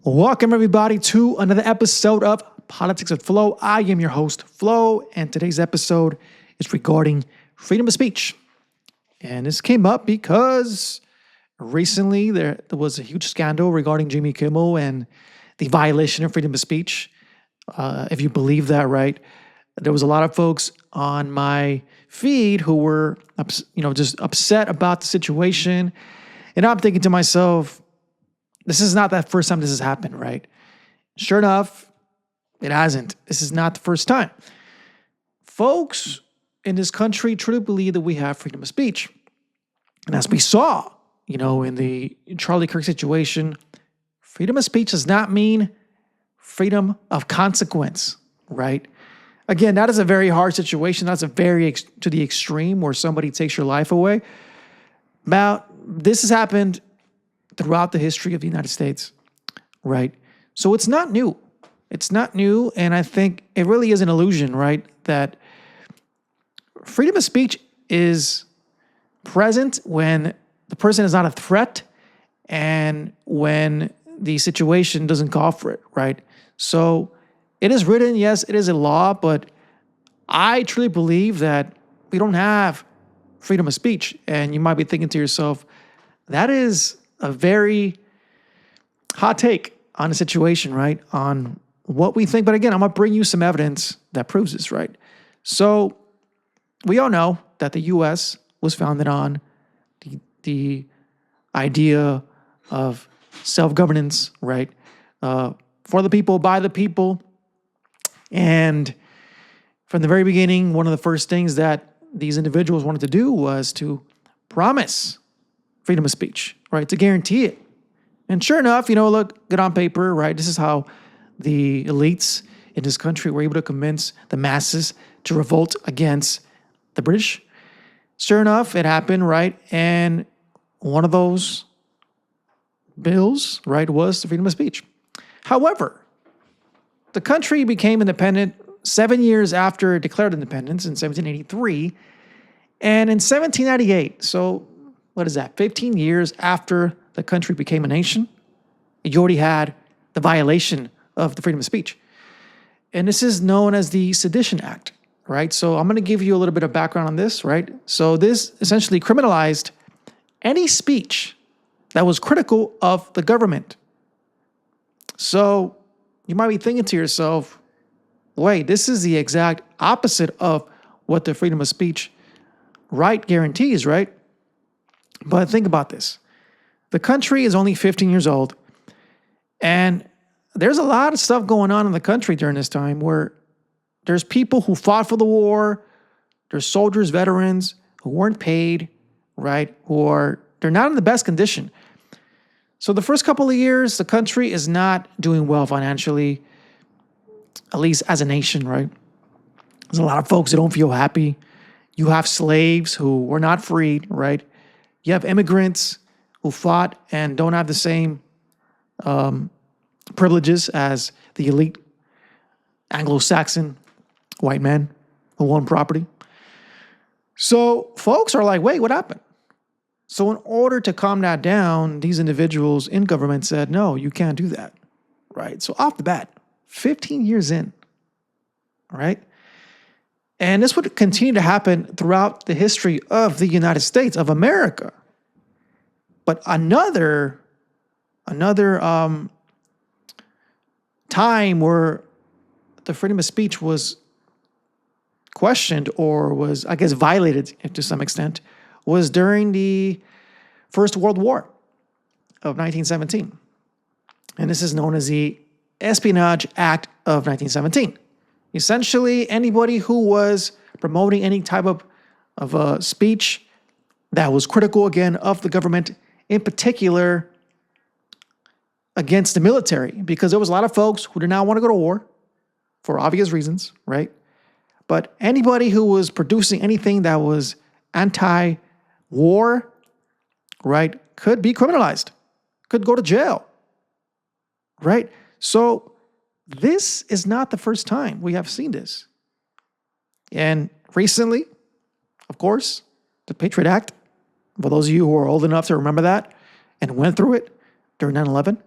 Welcome, everybody, to another episode of Politics with Flo. I am your host, Flo, and today's episode is regarding freedom of speech. And this came up because recently there was a huge scandal regarding Jimmy Kimmel and the violation of freedom of speech. If you believe that, right? There was a lot of folks on my feed who were, just upset about the situation. And I'm thinking to myself, this is not the first time this has happened, right? Sure enough, it hasn't. This is not the first time. Folks in this country truly believe that we have freedom of speech. And as we saw, in the Charlie Kirk situation, freedom of speech does not mean freedom of consequence, right? Again, that is a very hard situation. That's a very to the extreme where somebody takes your life away. This has happened throughout the history of the United States, right? So it's not new. It's not new, and I think it really is an illusion, right? That freedom of speech is present when the person is not a threat and when the situation doesn't call for it, right? So it is written, yes, it is a law, but I truly believe that we don't have freedom of speech. And you might be thinking to yourself, that is a very hot take on the situation, right? On what we think. But again, I'm going to bring you some evidence that proves this, right? So we all know that the U.S. was founded on the idea of self-governance, right? For the people, by the people. And from the very beginning, one of the first things that these individuals wanted to do was to promise freedom of speech, right? To guarantee it. And sure enough, look good on paper, right? This is how the elites in this country were able to convince the masses to revolt against the British. Sure enough, it happened, right? And one of those bills, right, was the freedom of speech. However, the country became independent 7 years after it declared independence in 1783. And in 1798, so what is that, 15 years after the country became a nation, you already had the violation of the freedom of speech. And this is known as the Sedition Act, right? So I'm going to give you a little bit of background on this, right? So this essentially criminalized any speech that was critical of the government. So you might be thinking to yourself, wait, this is the exact opposite of what the freedom of speech right guarantees, right? But think about this. The country is only 15 years old, and there's a lot of stuff going on in the country during this time where there's people who fought for the war, there's soldiers, veterans who weren't paid, right? They're not in the best condition. So the first couple of years, the country is not doing well financially, at least as a nation, right? There's a lot of folks that don't feel happy. You have slaves who were not freed, right? You have immigrants who fought and don't have the same privileges as the elite Anglo-Saxon white men who own property. So folks are like, wait, what happened? So in order to calm that down, these individuals in government said, no, you can't do that, right? So off the bat, 15 years in, right? And this would continue to happen throughout the history of the United States, of America. But another time where the freedom of speech was questioned or was, I guess, violated to some extent was during the First World War of 1917. And this is known as the Espionage Act of 1917. Essentially, anybody who was promoting any type of speech that was critical, again, of the government, in particular against the military, because there was a lot of folks who did not want to go to war for obvious reasons, right? But anybody who was producing anything that was anti-war, right, could be criminalized, could go to jail, right? So this is not the first time we have seen this. And recently, of course, the Patriot Act, for those of you who are old enough to remember that and went through it during 9/11,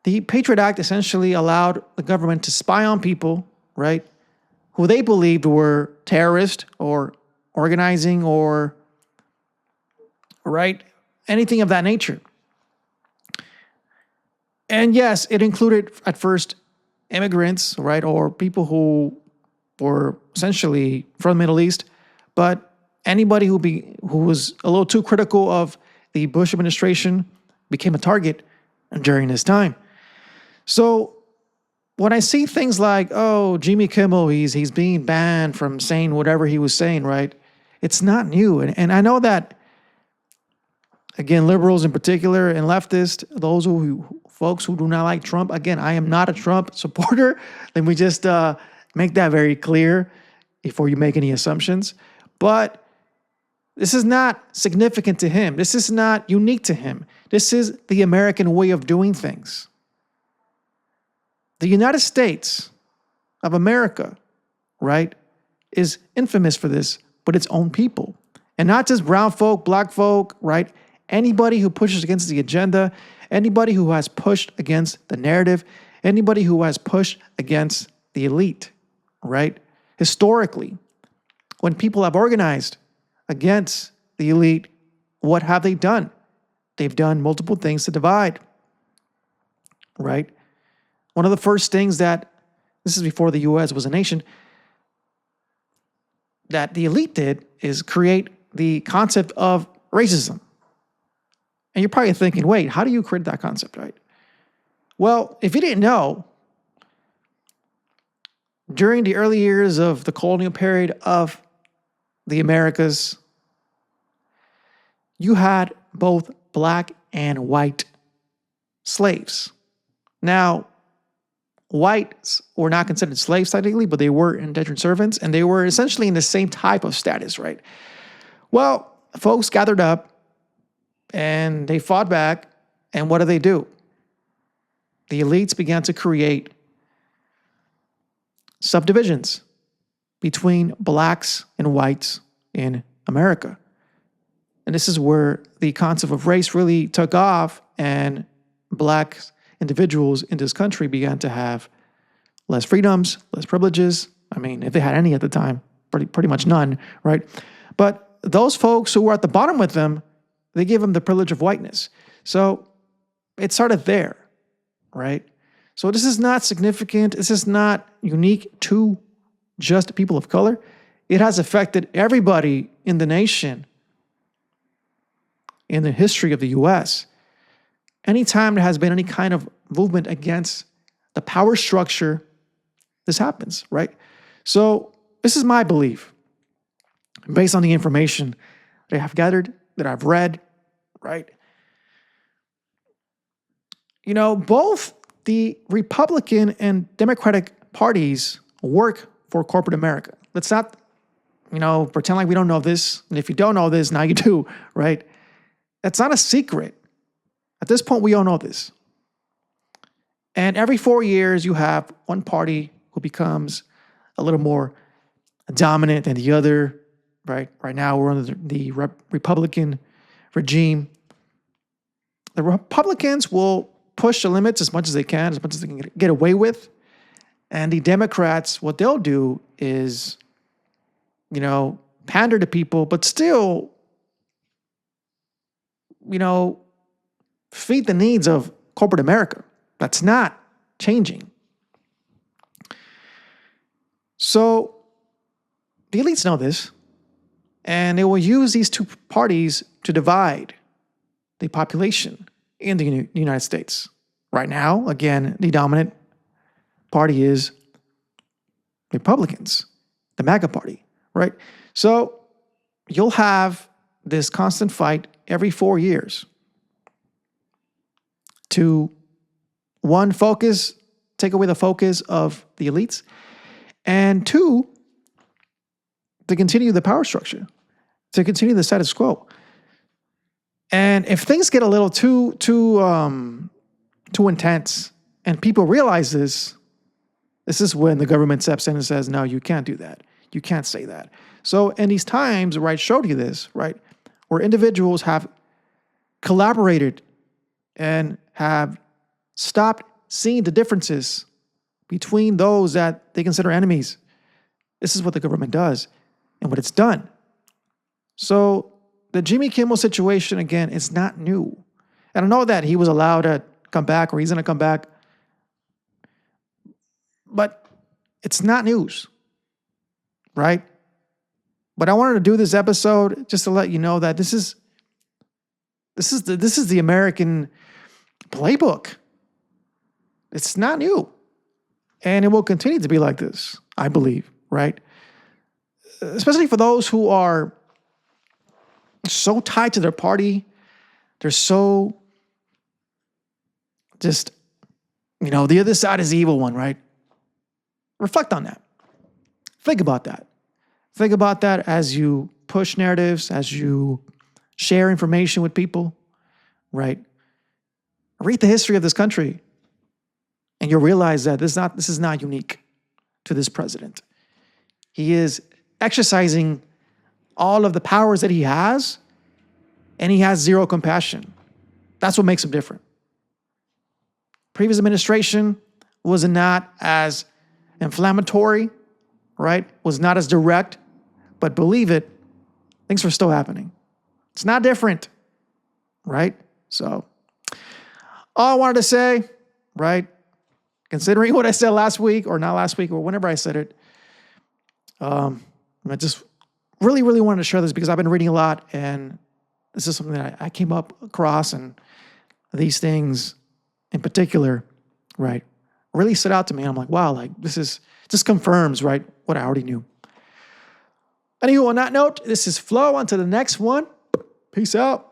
The Patriot Act essentially allowed the government to spy on people, right, who they believed were terrorists or organizing or, right, anything of that nature. And yes, it included at first immigrants, right, or people who were essentially from the Middle East, but anybody who was a little too critical of the Bush administration became a target during this time. So when I see things like, oh, Jimmy Kimmel, he's being banned from saying whatever he was saying, right? It's not new. And I know that, again, liberals in particular and leftists, those folks who do not like Trump, again, I am not a Trump supporter. Let me just make that very clear before you make any assumptions. But this is not significant to him. This is not unique to him. This is the American way of doing things. The United States of America, right, is infamous for this with its own people. And not just brown folk, black folk, right? Anybody who pushes against the agenda, anybody who has pushed against the narrative, anybody who has pushed against the elite, right? Historically, when people have organized against the elite, what have they done? They've done multiple things to divide, right? One of the first things that, this is before the U.S. was a nation, that the elite did is create the concept of racism. And you're probably thinking, wait, how do you create that concept, right? Well, if you didn't know, during the early years of the colonial period of the Americas, you had both black and white slaves. Now, whites were not considered slaves technically, but they were indentured servants, and they were essentially in the same type of status, right? Well, folks gathered up, and they fought back, and what do? The elites began to create subdivisions between blacks and whites in America. And this is where the concept of race really took off, and black individuals in this country began to have less freedoms, less privileges. I mean, if they had any at the time, pretty much none, right? But those folks who were at the bottom with them, they gave them the privilege of whiteness. So it started there, right? So this is not significant. This is not unique to just people of color. It has affected everybody in the nation in the history of the U.S. Anytime there has been any kind of movement against the power structure, this happens, right? So this is my belief, based on the information that I have gathered, that I've read, right? You know, both the Republican and Democratic parties work for corporate America. Let's not, pretend like we don't know this. And if you don't know this, now you do, right? That's not a secret. At this point, we all know this. And every 4 years, you have one party who becomes a little more dominant than the other, right? Right now, we're under the Republican regime. The Republicans will push the limits as much as they can, as much as they can get away with. And the Democrats, what they'll do is, pander to people, but still, feed the needs of corporate America. That's not changing. So the elites know this, and they will use these two parties to divide the population in the United States. Right now, again, the dominant party is Republicans, the MAGA party, right? So you'll have this constant fight every 4 years to, one, take away the focus of the elites, and two, to continue the power structure, to continue the status quo. And if things get a little too intense, and people realize this is when the government steps in and says, no, you can't do that. You can't say that. So in these times, right, showed you this, right, where individuals have collaborated and have stopped seeing the differences between those that they consider enemies. This is what the government does and what it's done. So the Jimmy Kimmel situation, again, is not new. And I know that he was allowed to come back, or he's going to come back, but it's not news, right? But I wanted to do this episode just to let you know that this is the American playbook. It's not new. And it will continue to be like this, I believe, right? Especially for those who are so tied to their party. They're so just, the other side is the evil one, right? Reflect on that. Think about that. Think about that as you push narratives, as you share information with people, right? Read the history of this country, and you'll realize that this is not unique to this president. He is exercising all of the powers that he has, and he has zero compassion. That's what makes him different. Previous administration was not as inflammatory, right? Was not as direct, but believe it, things were still happening. It's not different, right? So, all I wanted to say, right? Considering what I said last week, or not last week, or whenever I said it, I just really, really wanted to share this because I've been reading a lot, and this is something that I came up across, and these things in particular, right, really stood out to me. And I'm like, wow, like this just confirms, right, what I already knew. Anywho, on that note, this is Flo. On to the next one. Peace out.